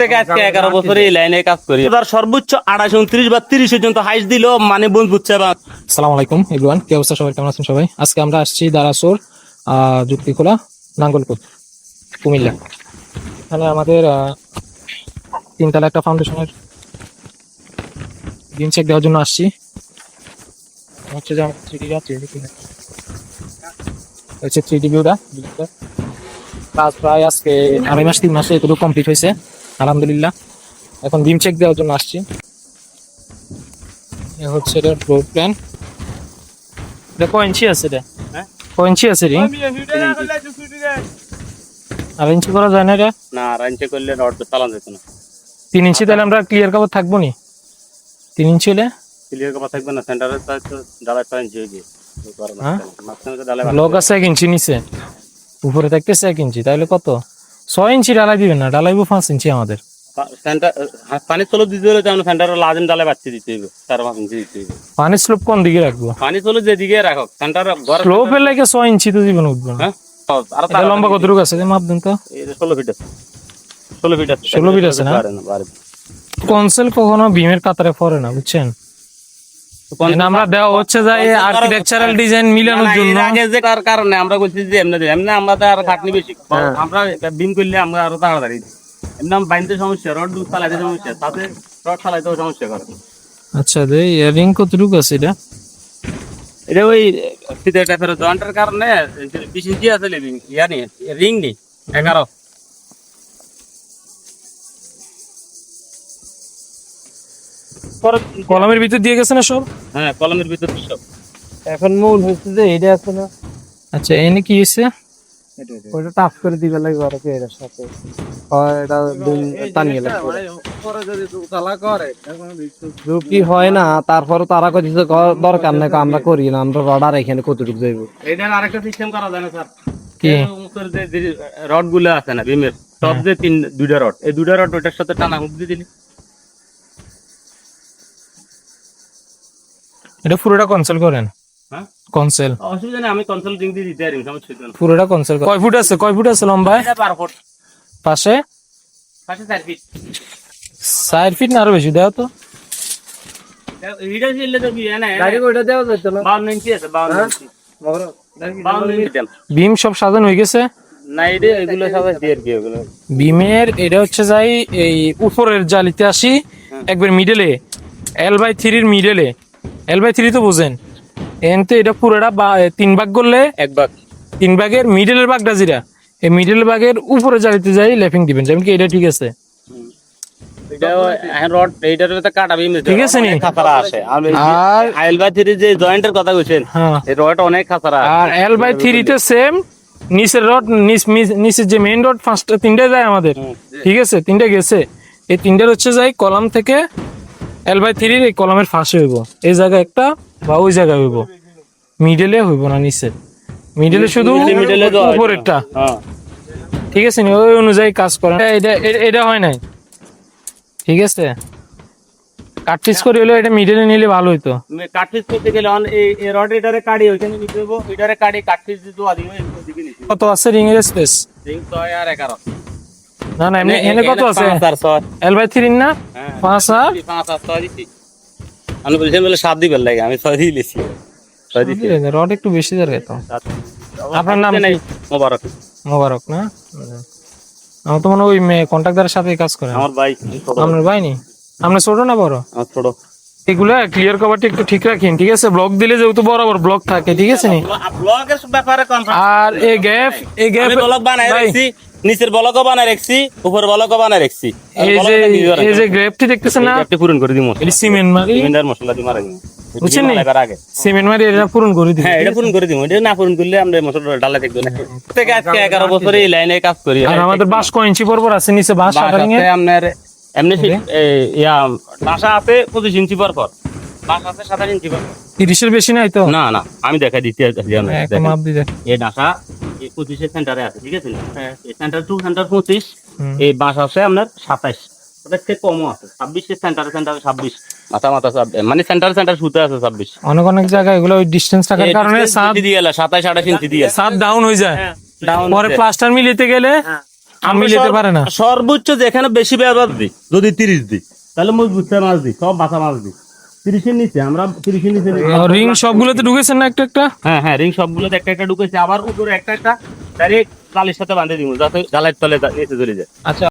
থেকে আজকে 11 বছর এই লাইনে কাজ করি। এবার সর্বোচ্চ 28, 29 বা 30 পর্যন্ত হাইস দিল মানে বোন বুঝছে। আসসালামু আলাইকুম এভরিওয়ান, কি অবস্থা সবাই, কেমন আছেন সবাই? আজকে আমরা আসছি দারাসোর যুক্তিখোলা নাঙ্গলকোট কুমিল্লা। এখানে আমাদের তিনতলা একটা ফাউন্ডেশনের দিন চেক দেওয়ার জন্য আসছি। হচ্ছে যে আমাদের 3D আছে, হচ্ছে 3D ভিউটা কাজ প্রায় আজকে 2.5 মাস 3 মাসে এতটুকু কমপ্লিট হয়েছে আলহামদুলিল্লাহ। এখন বিম চেক দেওয়ার জন্য আসছি। এ হচ্ছে এটা ফ্লোর প্ল্যান। এটা কয় ইঞ্চি আছে? এটা কয় ইঞ্চি আছে রিং? আর ইঞ্চি করা যায় না এটা? না, আর ইঞ্চি করলে রড চালানো যেত না। 3 ইঞ্চি তাহলে আমরা ক্লিয়ার কভার থাকবো নি? 3 ইঞ্চি হলে ক্লিয়ার কভার থাকবে না, সেন্টারে তো ঢালাই 6 ইঞ্চি হয়ে গিয়ে মাঝখানে তো ঢালাই ব্লক আছে 1 ইঞ্চি নিচে, উপরে থাকতেছে 1 ইঞ্চি, তাহলে কত? 6 ইঞ্চি ঢালাই দিবেন না, ঢালাইবো 5 ইঞ্চি আমাদের। সেন্টার পানি চলো দিতে হলে যেমন সেন্টারে লাজিম ঢালাই বাড়তে দিতে হবে, 4-5 ইঞ্চি দিতে হবে। পানির স্লোপ কোন দিকে রাখবো? পানি চলো যেদিকে রাখো সেন্টার ঘরে স্লোপের লাগে 6 ইঞ্চি তো জীবন উঠবে না। হ্যাঁ, আর এটা লম্বা কতটুকু আছে যে মাপ দেন তো? এই 16 ফিট আছে। 16 ফিট আছে। 16 ফিট আছে না? কনসেল কখনো বিমের কাতারে পড়ে না, বুঝছেন? আমরা দেওয়া হচ্ছে যে আর্কিটেকচারাল ডিজাইন মিলানোর জন্য। আগে যে কার কারণে আমরা বলছি যে এমনি আমরা তো আর খাটনি বেশি, আমরা বিম করলে আমরা আরো তাড়াতাড়ি এমনি বাইনতে সমস্যা, রড চালাইতে সমস্যা, তাতে রড চালাইতেও সমস্যা করে। আচ্ছা দে রিং কতটুকু আছে এটা? এটা ওই সিধে টাইপের জয়েন্টের কারণে 20 ইঞ্চি আছে রিং নেই 11। কলমের ভিতর দিয়ে গেছে না সব? হ্যাঁ, কলমের ভিতর সব। এখন মূল হচ্ছে যে এটা আছে না, আচ্ছা এনে কি হয়েছে? ওটা টাফ করে দিবে লাগবে আর কি এর সাথে। হয় এটা টানিয়ে লাগবে পরে যদি তালা করে কি হয় না, তারপরে তারা কই দিছে দরকার নাই, আমরা করি না, আমরা রডার এখানে কতটুকু যাইব। এটার আরেকটা সিস্টেম করা যায় না স্যার? কি যে রড গুলো আছে না বিমের টপ যে দুইটা রড, এই দুইটা রড ওটার সাথে টানা হুক দিয়ে দিলি। এটা পুরোটা কনসেল করেন? হ্যাঁ, কনসেল অসুবিধা নেই, আমি কনসাল্টিং দিয়ে দিতে পারি, সমস্যা নেই। পুরোটা কনসেল। কয় ফুট আছে, কয় ফুট আছে লম্বা? এটা 12 ফুট, পাশে পাশে 4 ফিট। 4 ফিট না আরো বেশি দেও তো? এটা ছিল তো কি না, ডাইরেক্ট ওটা দেওয়া যেত না। 52 ইঞ্চি আছে, 52 ইঞ্চি। 52 ইঞ্চি বিম সব সাজানো হয়ে গেছে না? এগুলো সব দিয়ে কি এগুলো বিমের। এটা হচ্ছে যাই এই উপরের জালিতে আসি একবার মিডলে L/3 এর মিডলে। L/3 তো বুঝেন, এনতে এটা পুরোটা 3 ভাগ করলে 1 ভাগ। 3 ভাগের মিডলের ভাগটা যেটা, এই মিডল ভাগের উপরে জালিতে যাই ল্যাপিং দিবেন, যেমন কি এটা ঠিক আছে? এটা রড এইটার তো কাটা বিম ঠিক আছে নি? খাতারা আসে। আর L/3 যে জয়েন্টের কথা কইছেন, হ্যাঁ, এই রড অনেক খাতারা। আর L/3 তে সেম নিচের রড, নিচের যে মেইন রড ফার্স্টে 3টে যায় আমাদের, ঠিক আছে? 3টে গেছে, এই 3টার হচ্ছে যাই কলাম থেকে L/3 এই কলামের ফাঁসে হইব, এই জায়গায় একটা বা ওই জায়গায় হইব, মিডলে হইব না নিচে। মিডলে শুধু উপরেরটা, হ্যাঁ ঠিক আছে নি? ওই অনুযায়ী কাজ করেন। এটা হয় নাই, ঠিক আছে? কাটপিস করে হলো এটা মিডলে নিলে ভালো হইতো। কাটপিস করতে গেলে এই রড এটারে কাটি ওইখানে নিতে হবে, এটারে কাটি কাটপিস দিতে আদি ওইদিকে নিতে। কত আছে রিং এর স্পেস? রিং 6 আর 11। না না এমনি এনে কত আছে? 5 আর 6। L/3 না? 5 আর 6 দিছি। আমি বলছিলাম বলে 7 দিবেন লাগে, আমি 6 দিয়ে লিছি। 6 দিছি। রড একটু বেশি দরকার তো। আপনার নাম নাই কি? মোবারক। মোবারক না? আমার তো মনে হয় ওই কন্ট্রাক্টরের সাথে কাজ করেন। আমার ভাই। আপনার ভাই নি? আপনার ছোট না বড়? আমার ছোট। এগুলা ক্লিয়ার কভারটা একটু ঠিক রাখেন, ঠিক আছে? ব্লক দিলে যেহেতু বরাবর ব্লক থাকে, ঠিক আছে নি? ব্লকের ব্যাপারে কনফার্ম। আর এই গ্যাপ আমি ব্লক বানায় রাখছি, নিচের ব্লকও বানায় রাখছি, উপর ব্লকও বানায় রাখছি। এই যে গ্যাপটি দেখতেছেন না, গ্যাপটি পূরণ করে দিমু। এটা সিমেন্ট মারি, সিমেন্টের মশলা দি মারাই। বুঝছেন নি? আগে সিমেন্ট মারি এটা পূরণ করে দিই। হ্যাঁ, এটা পূরণ করে দিমু। এটা না পূরণ করলে আমরা মশলা ডালা দেখব না। থেকে আজকে 11 বছর এই লাইনে কাজ করি। আর আমাদের বাস কয় ইঞ্চি পরপর আছে নিচে? বাস শাটারিং এ আপনার এমনি ইয়া বাসা আছে 25 ইঞ্চি পরপর, বাস আছে 27 ইঞ্চি পরপর। 30 এর বেশি নাই তো? না না, আমি দেখাই দিতে একটা মাপ দি দেখ। এই ডাসা এই 25 এর সেন্টারে আছে, ঠিক আছে? এই সেন্টার টু সেন্টার 25, এই বাস আছে আপনার 27, ওটা থেকে কমও আছে 26 এর সেন্টারে 26, মাথা 26, মানে সেন্টার সুতে আছে 26। অনেক অনেক জায়গায় এগুলো ওই ডিসটেন্স থাকার কারণে সাত দিয়ে গেল 27 28 ইঞ্চি দিয়ে সাত ডাউন হয়ে যায়। ডাউন পরে প্লাস্টার মিলিতে গেলে আমি নিতে পারে না সর্বোচ্চ যেখানে বেশি ব্যবহার দিই যদি 30 দিই তাহলে মজবুত মাছ দিই, সব বাঁচা মাছ দিই 30-এর নিচে, আমরা 30-এর নিচে রিং সবগুলোতে ঢুকেছেন না একটা একটা হ্যাঁ রিং সবগুলোতে একটা একটা ঢুকেছে, আবার উপরে একটা একটা ডাইরেক্ট জালের সাথে বাঁধে দিব যাতে জালের তলে নিচে চলে যায়। আচ্ছা